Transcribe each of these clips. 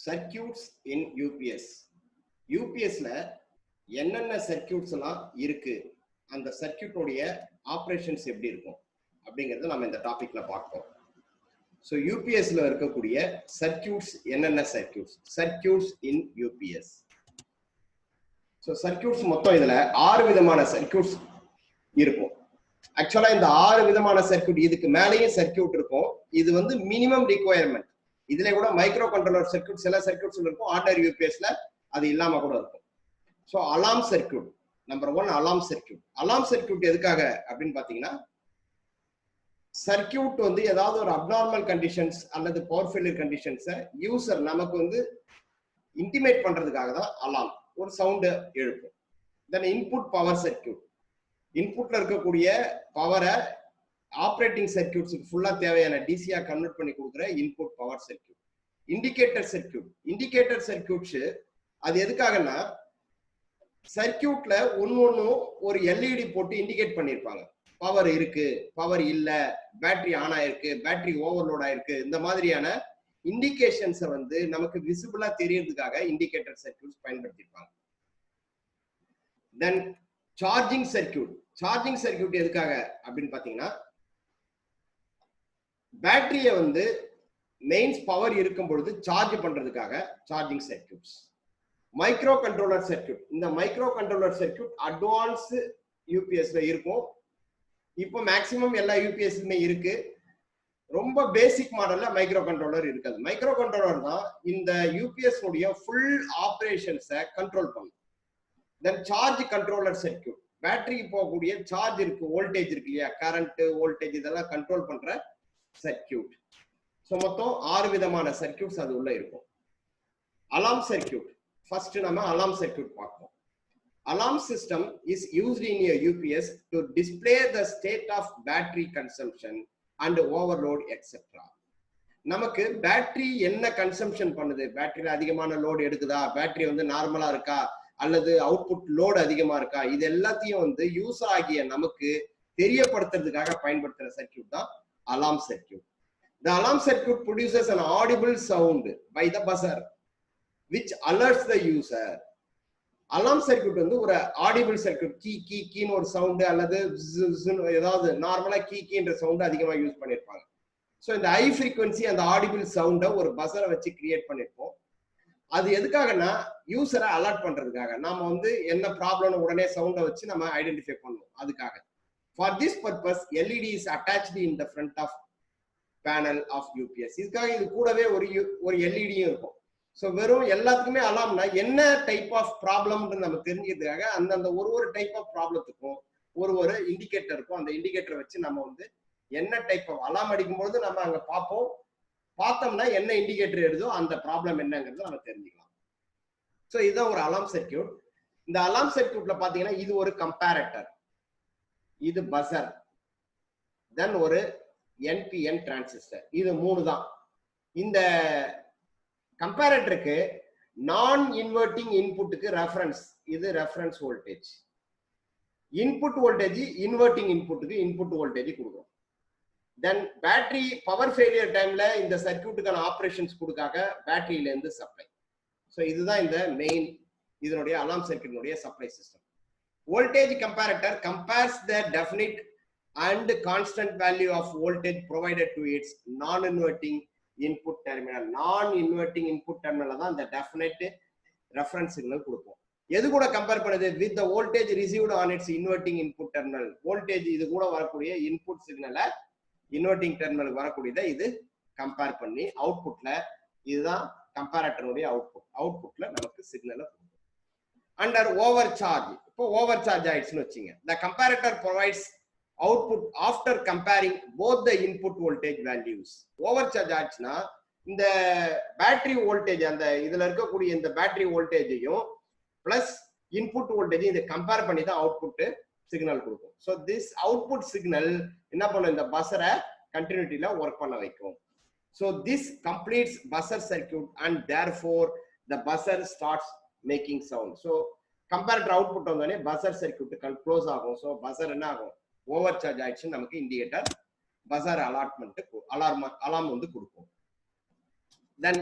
Circuits இன் UPS. யூபிஎஸ்ல என்னென்ன circuits எல்லாம் இருக்கு, அந்த சர்க்கியூட்டோடைய ஆப்ரேஷன்ஸ் எப்படி இருக்கும் அப்படிங்கறத நம்ம இந்த டாபிக்ல பார்ப்போம். ஸோ யூபிஎஸ்ல இருக்கக்கூடிய சர்க்கியூட்ஸ் என்னென்ன சர்க்கியூட்ஸ் இன் யூபிஎஸ். ஸோ சர்க்கியூட்ஸ் மொத்தம் இதுல 6 விதமான சர்க்கியூட்ஸ் இருக்கும். ஆக்சுவலா இந்த 6 விதமான சர்க்கியூட், இதுக்கு மேலேயே சர்க்கியூட் இருக்கும். இது வந்து மினிமம் ரிக்வயர்மெண்ட். இதுல கூட மைக்ரோ கண்ட்ரோலர் சர்க்கியூட் சில சர்க்கியூட்ஸ் இருக்கும், ஆர்டினரி யூபிஎஸ்ல அது இல்லாம கூட இருக்கும். ஸோ அலாம் சர்க்கியூட் நம்பர் 1 அலாம் சர்க்கியூட். அலாம் சர்க்கியூட் எதுக்காக அப்படின்னு பாத்தீங்கன்னா, சர்க்கியூட் வந்து ஏதாவது ஒரு அப்நார்மல் கண்டிஷன்ஸ் அல்லது பவர் ஃபெயிலியர் கண்டிஷன்ஸை யூசர் நமக்கு வந்து இன்டிமேட் பண்றதுக்காக தான் அலாம் ஒரு சவுண்ட் எழுப்பும். தென் இன்புட் பவர் சர்க்கியூட், இன்புட்ல இருக்கக்கூடிய பவரை ஆப்ரேட்டிங் சர்க்கியூட்ஸுக்கு ஃபுல்லா தேவையான டிசியா கன்வெர்ட் பண்ணி கொடுக்குற input power circuit. Indicator circuits அது எதுக்காகன்னா, சர்க்கியூட்ல ஒன்னும் ஒரு எல்இடி போட்டு இண்டிகேட் பண்ணிருப்பாங்க. பவர் இருக்கு, பவர் இல்ல, பேட்டரி ஆன் ஆயிருக்கு, பேட்டரி ஓவர்லோட் ஆயிருக்கு, இந்த மாதிரியான இண்டிகேஷன்ஸை வந்து நமக்கு விசிபிளா தெரியறதுக்காக இண்டிகேட்டர் சர்க்கியூட்ஸ் பயன்படுத்திருப்பாங்க. தென் சார்ஜிங் சர்க்கியூட் எதுக்காக அப்படின்னு பாத்தீங்கன்னா, பேட்டரிய வந்து மெயின்ஸ் பவர் இருக்கும் பொழுது சார்ஜ் பண்றதுக்காக charging circuits. Micro controller circuit, இந்த மைக்ரோ கண்ட்ரோலர் சர்க்கியூட் அட்வான்ஸ் யூபிஎஸ்ல இருக்கும். இப்போ மேக்சிமம் எல்லா யூபிஎஸ்லுமே இருக்கு. ரொம்ப பேசிக் மாடல்ல மைக்ரோ கண்ட்ரோலர் இருக்காது. மைக்ரோ கண்ட்ரோலர் தான் இந்த யூபிஎஸ் உடைய ஃபுல் ஆபரேஷன்ஸை கண்ட்ரோல் பண்ணும். தென் சார்ஜ் கண்ட்ரோலர் சர்க்கியூட், பேட்டரிக்கு போகக்கூடிய சார்ஜ் இருக்கு, வோல்டேஜ் இருக்கு இல்லையா, கரண்ட் வோல்டேஜ் இதெல்லாம் கண்ட்ரோல் பண்ற சர்க்கியூட். ஸோ மொத்தம் 6 விதமான சர்க்கியூட்ஸ் அது உள்ள இருக்கும். அலாம் சர்க்கியூட், ஃபர்ஸ்ட் நம்ம அலாம் சர்க்கியூட் பார்ப்போம். Alarm system is used in a UPS to display the state of battery consumption and overload etc. நமக்கு பேட்டரி என்ன கன்சம்ஷன் பண்ணுது, பேட்டரியில அதிகமான லோடு எடுக்குதா, பேட்டரி வந்து நார்மலா இருக்கா அல்லது அவுட்புட் லோடு அதிகமா இருக்கா, இது எல்லாத்தையும் வந்து யூசர் ஆகிய நமக்கு தெரியப்படுத்துறதுக்காக பயன்படுத்துற சர்க்கியூட் தான் அலாம் circuit. The alarm circuit produces an audible sound by the buzzer which alerts the user. Alarm circuit வந்து ஒரு ஆடிபிள் சர்க்கியூட், கீ கீ கீன்னு ஒரு சவுண்டு அல்லது ஏதாவது நார்மலா கீ கீன்ற சவுண்டு அதிகமா யூஸ் பண்ணிருப்பாங்க. ஸோ இந்த ஹை ஃப்ரீக்வன்சி அந்த ஆடிபிள் சவுண்டை ஒரு பஸரை வச்சு கிரியேட் பண்ணிருப்போம். அது எதுக்காகனா யூசரை அலர்ட் பண்றதுக்காக, நாம வந்து என்ன ப்ராப்ளம்னு உடனே சவுண்டை வச்சு நம்ம ஐடென்டிஃபை பண்ணுவோம். அதுக்காக for this purpose LED is attached in the front of panel of UPS. இதுக்காக இது கூடவே ஒரு எல்இடியும் இருக்கும். ஸோ வெறும் எல்லாத்துக்குமே அலாம்னா என்ன டைப் ஆஃப் ப்ராப்ளம்னு நம்ம தெரிஞ்சுக்கிறதுக்காக அந்தந்த ஒரு டைப் ஆஃப் ப்ராப்ளத்துக்கும் ஒரு இண்டிகேட்டர் இருக்கும். அந்த இண்டிகேட்டரை வச்சு நம்ம வந்து என்ன டைப் ஆஃப் அலாம் அடிக்கும்போது நம்ம அங்க பார்ப்போம். பார்த்தோம்னா என்ன இண்டிகேட்டர் எழுதோ அந்த ப்ராப்ளம் என்னங்கிறது நம்ம தெரிஞ்சுக்கலாம். ஸோ இதுதான் ஒரு அலாம் சர்க்கியூட். இந்த அலாம் சர்க்கியூட்ல பாத்தீங்கன்னா, இது ஒரு கம்பேரட்டர், இது பஸர், தென் ஒரு என்பிஎன் டிரான்சிஸ்டர். இது 3 தான். இந்த கம்பேரட்டருக்கு நான் இன்வெர்ட்டிங் இன்புட்டுக்கு ரெஃபரன்ஸ், இது reference voltage. Input voltage inverting இன்புட்டுக்கு இன்புட் வோல்டேஜ் கொடுக்கும். தென் பேட்டரி பவர் ஃபெயிலியர் டைம்ல இந்த சர்க்கியூட்டுக்கான ஆபரேஷன்ஸ் கொடுக்காக பேட்டரியில இருந்து சப்ளை. ஸோ இதுதான் இந்த மெயின் இதனுடைய அலாம் சர்க்கியூட்னுடைய supply system. Voltage comparator compares the definite and constant value of voltage provided to its non inverting input terminal. Non inverting input terminal தான் இந்த definite reference signal கொடுப்போம். எது கூட கம்பேர் பண்ணுது, with the voltage received on it's inverting input terminal. Voltage இது கூட வரக்கூடிய input சிக்னலை இன்வெர்ட்டிங் டெர்மினல் வரக்கூடியதை இது கம்பேர் பண்ணி அவுட்புட்ல, இதுதான் கம்பேரட்டருடைய அவுட்புட்ல நமக்கு சிக்னலை கொடுக்கும். அண்டர் ஓவர் சார்ஜ், இப்போ ஓவர் சார்ஜ் ஆயிடுச்சுன்னு வச்சுங்க, the comparator provides output after comparing both the input voltage values. Overcharge ஆச்சுன்னா இந்த பேட்டரி வோல்டேஜ், அந்த இதுல இருக்கக்கூடிய இந்த பேட்டரி வோல்டேஜையும் பிளஸ் இன்புட் வோல்டேஜ் இதை கம்பேர் பண்ணி தான் அவுட்புட் சிக்னல் கொடுக்கும். ஸோ திஸ் அவுட்புட் சிக்னல் என்ன பண்ணும், இந்த பஸரை கண்டினியூட்டில ஒர்க் பண்ண வைக்கும். So this completes buzzer circuit and therefore the buzzer starts making sound. So comparator output வந்தோடனே பஸர் சர்க்கியூட் க்ளோஸ் ஆகும். ஸோ பஸர் என்ன ஆகும், ஓவர் சார்ஜ் ஆயிடுச்சு, நமக்கு இண்டிகேட்டர் பஸர் அலார்ட்மெண்ட் அலாம் வந்து கொடுக்கும். தென்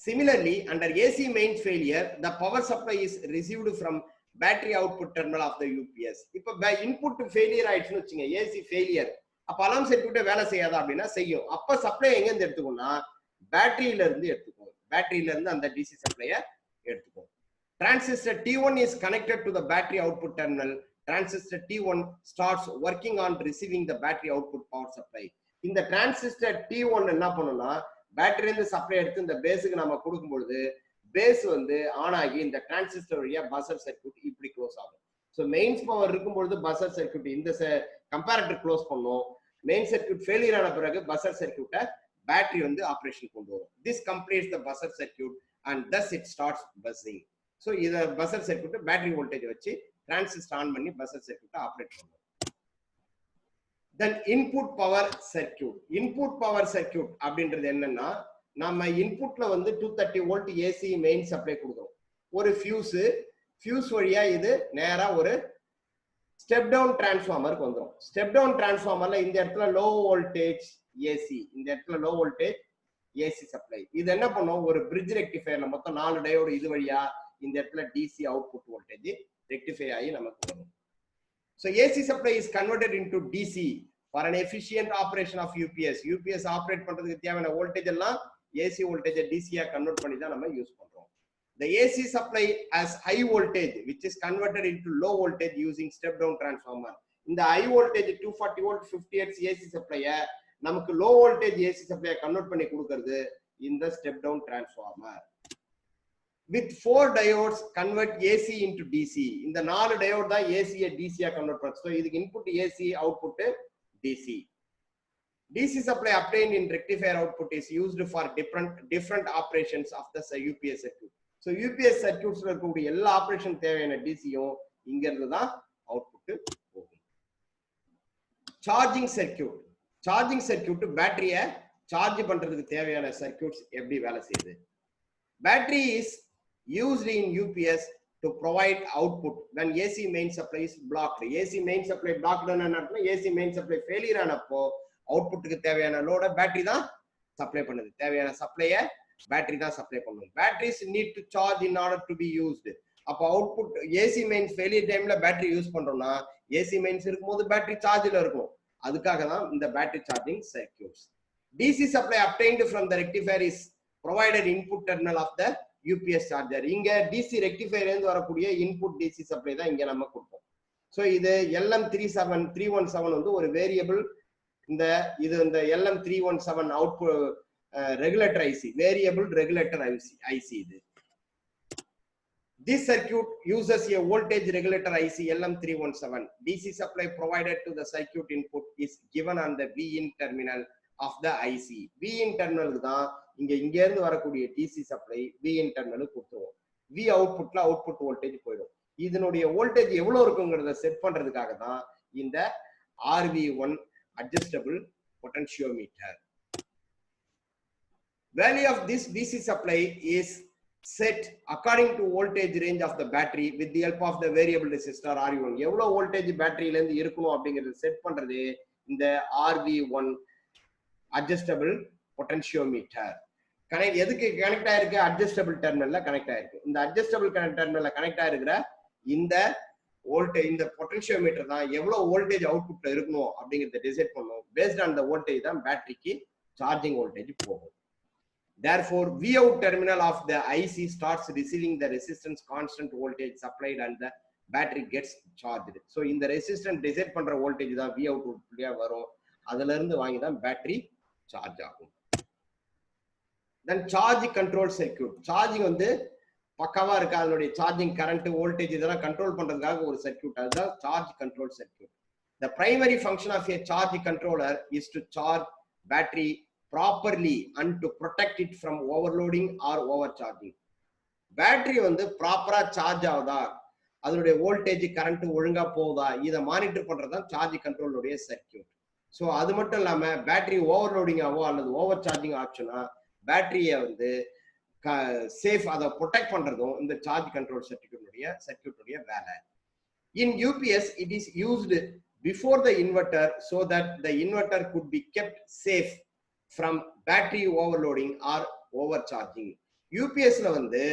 Similarly, under AC mains failure, the power supply is received from battery output terminal of the UPS. இப்ப input failure ஆயிடுச்சுன்னு வச்சுங்க, AC failure, அப்ப அலாம் சர்க்யூட் வேலை செய்யாதா அப்படின்னா செய்யும். அப்ப சப்ளை எங்க இருந்து எடுத்துக்கோனா பேட்டரியில இருந்து எடுத்துக்கும். பேட்டரியில இருந்து அந்த DC சப்ளையை எடுத்துக்கும். Transistor T1 is connected to the battery output terminal. Transistor T1 starts working on receiving the battery output power supply. இந்த டிரான்சிஸ்டர் T1 என்ன பண்ணும்னா பேட்டரி இருந்து சப்ளை எடுத்து இந்த பேஸுக்கு நம்ம கொடுக்கும் பொழுது பேஸ் வந்து ஆன் ஆகி இந்த டிரான்சிஸ்டர் வழியா பஸர் சர்க்யூட் இப்படி க்ளோஸ் ஆகும். ஸோ மெயின்ஸ் பவர் இருக்கும் பொழுது பஸர் சர்க்யூட் இந்த கம்பேரட்டர் க்ளோஸ் பண்ணும். மெயின் சர்க்யூட் ஃபெயிலியர் ஆன பிறகு பஸர் சர்க்யூட்டை பேட்டரி வந்து ஆப்ரேஷன் கொண்டு வரும். This completes the buzzer circuit and thus it starts buzzing. So இதை பஸர் சர்க்யூட் பேட்டரி வோல்டேஜ் வச்சு டிரான்சிஸ்டர் ஆன் பண்ணி பஸர் சர்க்யூட்டை ஆப்ரேட் பண்ணுவோம். Then input power circuit. Input power circuit அப்படின்றது என்னன்னா நம்ம இன்புட்ல வந்து 230 வோல்ட் ஏசி மெயின் சப்ளை கொடுக்குறோம். ஒரு ஃபியூஸ் வழியா இது நேரா ஒரு ஸ்டெப் டவுன் டிரான்ஸ்ஃபார்மருக்கு வந்துடும். ஸ்டெப் டவுன் டிரான்ஸ்ஃபார்மர்ல இந்த இடத்துல லோ வோல்டேஜ் ஏசி, இந்த இடத்துல லோ வோல்டேஜ் ஏசி சப்ளை. இது என்ன பண்ணும், ஒரு பிரிட்ஜ் ரெக்டிஃபையர்ல மொத்தம் 4 டயோடு இது வழியா இந்த இடத்துல டிசி அவுட்புட் வோல்டேஜ் ரெக்டிஃபை ஆகி நமக்கு வரும். So AC supply is converted into DC for an efficient operation of UPS. UPS operate பண்றதுக்கு தேவையான வோல்டேஜ் எல்லாம் AC வோல்டேஜ் DC யா கன்வெர்ட் பண்ணி தான் நம்ம யூஸ் பண்றோம். The AC supply has high voltage which is converted into low voltage using step down transformer. இந்த high voltage 240 volt 50 Hz AC supply நமக்கு low voltage AC supply convert பண்ணி கொடுக்கிறது இந்த step down transformer. With 4 diodes convert AC into DC. இந்த 4 diode தான் AC ய DC யா convert பண்ணுது. So இதுக்கு input AC, output DC. DC supply obtained in rectifier output is used for different operations of the UPS circuit. So UPS circuits ல இருக்கக்கூடிய எல்லா operation தேவையான DCயும் இங்க இருந்து தான் அவுட்புட் போகும். Charging circuit. சார்ஜிங் சர்க்யூட் பேட்டரியை சார்ஜ் பண்றதுக்கு தேவையான சர்க்யூட்ஸ் எப்படி வேலை செய்யுது. Battery is used in UPS to provide output when AC main supply is blocked. AC main supply blocked னா AC main supply failure ஆனப்போ அவுட்புட்க்கு தேவையான லோட பேட்டரி தான் சப்ளை பண்ணுது. தேவையான சப்ளையை பேட்டரி தான் சப்ளை பண்ணும். Batteries need to charge in order to be used. அப்போ output AC mains failure டைம்ல battery use பண்றோம்னா AC mains இருக்கும்போது பேட்டரி சார்ஜ்ல இருக்கும். அதுக்காக தான் இந்த battery charging circuits. DC supply obtained from the rectifier is provided input terminal of the UPS charger. இங்க DC rectifier இருந்து வரக்கூடிய input DC supply தான் இங்க நம்ம கொடுப்போம். சோ இது LM317 வந்து ஒரு வேரியபிள். இந்த LM317 output regulator IC, variable regulator IC இது. This circuit uses a voltage regulator IC LM317. DC supply provided to the circuit input is given on the Vin terminal of the IC. Vin terminal தான் இங்க இருந்து வரக்கூடிய DC supply Vin டெர்மினலுக்கு கொடுத்துருவோம். V அவுட்புட்ல output voltage போயிடும். இதனுடைய voltage எவ்வளவு இருக்குங்கிறத செட் பண்றதுக்காக தான் இந்த RV1 adjustable potentiometer. Value of this DC supply is set according to voltage range of the battery with the help of the variable resistor RV1. எவ்வளவு வோல்டேஜ் பேட்டரியில இருந்து இருக்கணும் அப்படிங்கறத செட் பண்றது இந்த RV1 adjustable potentiometer. எதுக்கு கனெக்ட் ஆயிருக்கு, adjustable டெர்மினல்ல connect ஆயிருக்கு. இந்த அட்ஜஸ்டபிள் டெர்மினல்ல கனெக்ட் ஆயிருக்கிற இந்த வோல்டேஜ், இந்த பொட்டன்ஷியோமீட்டர் தான் எவ்வளவு வோல்டேஜ் அவுட்புட்ல இருக்கணும் அப்படிங்கறத டிசைட் பண்ணும். பேஸ்ட் ஆன் த வோல்டேஜ் தான் பேட்டரிக்கு சார்ஜிங் வோல்டேஜ் போகும். Therefore, Vout terminal of the IC starts receiving the resistance constant voltage supplied and the battery gets charged. So இந்த ரெசிஸ்டன்ஸ் டிசைட் பண்ற வோல்டேஜ் தான் Vout உட்படியா வரும். அதுல இருந்து வாங்கி தான் பேட்டரி சார்ஜ் ஆகும். Then charge control circuit. Charging வந்து பக்காவா இருக்கு, அதனுடைய சார்ஜிங் கரண்ட் வோல்டேஜ் இதெல்லாம் கண்ட்ரோல் பண்றதுக்காக ஒரு சர்க்யூட், அதுதான் charge control circuit. The primary function of a charge controller is to charge battery properly and to protect it from overloading or overcharging. Battery வந்து ப்ராப்பரா சார்ஜ் ஆகுதா, அதனுடைய வோல்டேஜ் கரண்ட் ஒழுங்கா போகுதா, இதை மானிட்டர் பண்றதுதான் சார்ஜ் கண்ட்ரோலுடைய சர்க்யூட். ஸோ அது மட்டும் இல்லாம பேட்டரி ஓவர்லோடிங் ஆவோ அல்லது ஓவர் சார்ஜிங் ஆச்சுன்னா பேட்டரியை வந்து சேஃப் அதை ப்ரொடெக்ட் பண்றதும் இந்த சார்ஜ் கண்ட்ரோல் சர்க்யூட்டுடைய வேலை. இன் UPS it is used before the inverter so that the inverter could be kept safe from battery overloading or overcharging. யூபிஎஸ்ல வந்து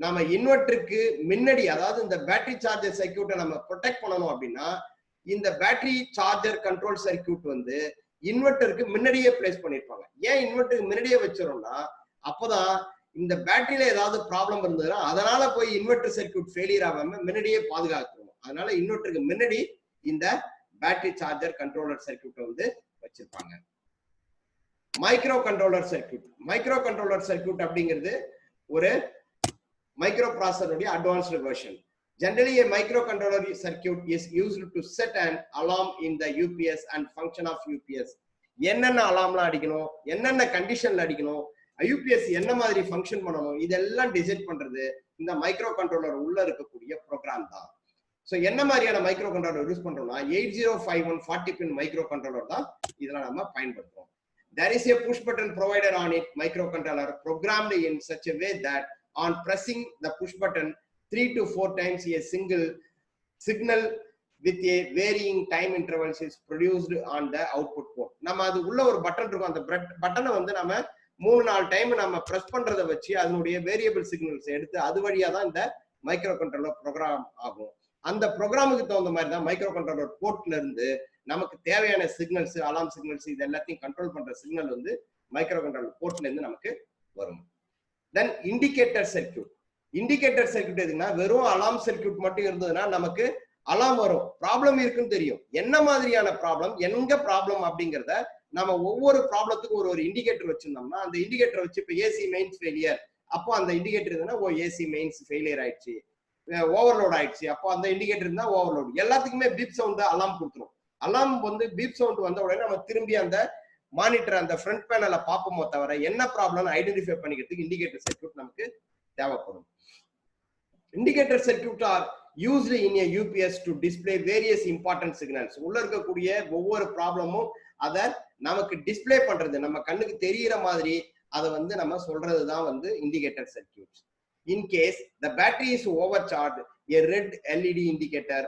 நம்ம இன்வெர்டருக்கு முன்னாடி, அதாவது இந்த பேட்டரி சார்ஜர் சர்க்யூட்டை நம்ம ப்ரொடெக்ட் பண்ணணும் அப்படின்னா இந்த பேட்டரி சார்ஜர் கண்ட்ரோல் சர்க்யூட் வந்து இன்வெர்டருக்கு முன்னாடியே பிளேஸ் பண்ணிருப்பாங்க. ஏன் இன்வெர்டருக்கு முன்னாடியே வச்சிரோம்னா அப்பதான் இந்த பேட்டரியில ஏதாவது ப்ராப்ளம் இருந்ததுன்னா அதனால போய் இன்வெர்டர் சர்க்யூட் ஃபெயிலியர் ஆகாம முன்னாடியே பாதுகாத்துருவோம். அதனால இன்வெர்டருக்கு முன்னாடி இந்த பேட்டரி சார்ஜர் கண்ட்ரோலர் சர்க்யூட்டை வந்து வச்சிருப்பாங்க. Microcontroller circuit. Microcontroller circuit அப்படிங்கிறது ஒரு மைக்ரோ ப்ராசஸருடைய advanced version. Generally, a microcontroller circuit is used to set an alarm in the UPS and function of UPS. என்னென்ன அலார்ம்லாம் அடிக்கணும், என்னென்ன கண்டிஷன்ல அடிக்கணும், யூபிஎஸ் என்ன மாதிரி ஃபங்க்ஷன் பண்ணணும், இதெல்லாம் டிசைட் பண்றது இந்த மைக்ரோ கண்ட்ரோலர் உள்ள இருக்கக்கூடிய ப்ரோக்ராம் தான். ஸோ என்ன மாதிரியான மைக்ரோ கண்ட்ரோலர் யூஸ் பண்றோம்னா 8051 40 pin மைக்ரோ கண்ட்ரோலர் தான் இதெல்லாம் நம்ம பயன்படுத்துறோம். There is a push button provided on it microcontroller programmed in such a way that on pressing the push button 3 to 4 times a single signal with a varying time intervals is produced on the output port. நம்ம அது உள்ள ஒரு button இருக்கும். அந்த பட்டனை வந்து நம்ம 3-4 time நம்ம பிரஸ் பண்றதை வச்சு அதனுடைய வேரியபிள் சிக்னல்ஸ் எடுத்து அது வழியா தான் இந்த மைக்ரோ கண்ட்ரோலர் ப்ரோக்ராம் ஆகும். அந்த ப்ரோக்ராமுக்கு தகுந்த மாதிரி தான் மைக்ரோ கண்ட்ரோலர் போர்ட்ல இருந்து நமக்கு தேவையான சிக்னல்ஸ், அலாம் சிக்னல்ஸ், இது எல்லாத்தையும் கண்ட்ரோல் பண்ற சிக்னல் வந்து மைக்ரோ கண்ட்ரோலர் போர்ட்ல இருந்து நமக்கு வரும். தென் இண்டிகேட்டர் சர்க்யூட். இண்டிகேட்டர் சர்க்யூட் எதுனா வெறும் அலாம் சர்க்யூட் மட்டும் இருந்ததுன்னா நமக்கு அலாம் வரும், ப்ராப்ளம் இருக்குன்னு தெரியும். என்ன மாதிரியான ப்ராப்ளம், எங்க ப்ராப்ளம் அப்படிங்கிறத நம்ம ஒவ்வொரு ப்ராப்ளத்துக்கும் ஒரு இண்டிகேட்டர் வச்சிருந்தோம்னா அந்த இண்டிகேட்டர் வச்சு இப்போ ஏசி மெயின்ஸ் ஃபெயிலியர், அப்போ அந்த இண்டிகேட்டர் இருந்ததுன்னா ஓ ஏசி மெயின்ஸ் ஃபெயிலியர் ஆயிடுச்சு, ஓவர்லோட் ஆயிடுச்சு, அப்போ அந்த இண்டிகேட்டர் இருந்தா ஓவர்லோட். எல்லாத்துக்குமே பீப் சவுண்ட் அலாம் கொடுத்துரும். அலாம் வந்து பீப் சவுண்ட் வந்த உடனே நம்ம திரும்பி அந்த மானிட்டர் அந்த ஃப்ரண்ட் பேனலை பார்ப்போமோ தவிர என்ன ப்ராப்ளம் ஐடென்டிஃபை பண்ணிக்கிறதுக்கு இண்டிகேட்டர் சர்க்யூட் நமக்கு தேவைப்படும். Indicator circuit are used in a UPS to display various important signals. உள்ள இருக்கக்கூடிய ஒவ்வொரு ப்ராப்ளமும் அதை நமக்கு டிஸ்பிளே பண்றது, நம்ம கண்ணுக்கு தெரிகிற மாதிரி அதை வந்து நம்ம சொல்றது தான் வந்து indicator circuit. In case the battery is over charge, a red LED indicator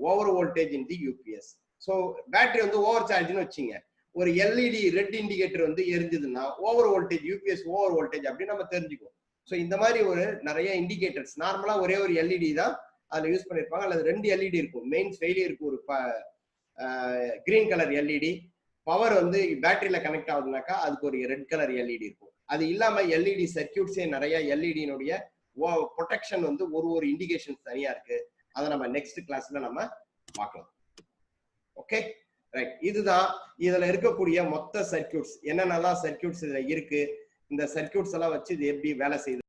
over voltage in the UPS. So battery வந்து ஓவர் சார்ஜ்னு வச்சுங்க, ஒரு எல்இடி ரெட் இண்டிகேட்டர் வந்து எரிஞ்சதுன்னா over voltage, UPS over voltage அப்படின்னு நம்ம தெரிஞ்சுக்குவோம். ஸோ இந்த மாதிரி ஒரு நிறைய இண்டிகேட்டர்ஸ், நார்மலா ஒரே ஒரு எல்இடி தான் அதுல யூஸ் பண்ணிருப்பாங்க, அல்லது 2 எல்இடி இருக்கும். மெயின் ஃபெயிலியருக்கு ஒரு கிரீன் கலர் எல்இடி, பவர் வந்து பேட்டரியில கனெக்ட் ஆகுதுனாக்கா அதுக்கு ஒரு ரெட் கலர் எல்இடி இருக்கும். அது இல்லாம எல்இடி சர்க்யூட்ஸே நிறைய எல்இடியினுடைய ப்ரொடெக்ஷன் வந்து ஒரு இண்டிகேஷன் தனியா இருக்கு. அதை நம்ம நெக்ஸ்ட் கிளாஸ்ல நம்ம பார்க்கலாம். Okay right. இதுதான் இதுல இருக்கக்கூடிய மொத்த சர்க்யூட்ஸ், என்னென்னலாம் சர்க்யூட்ஸ் இதுல இருக்கு, இந்த சர்க்யூட்ஸ் எல்லாம் வச்சு இது எப்படி வேலை செய்யுது.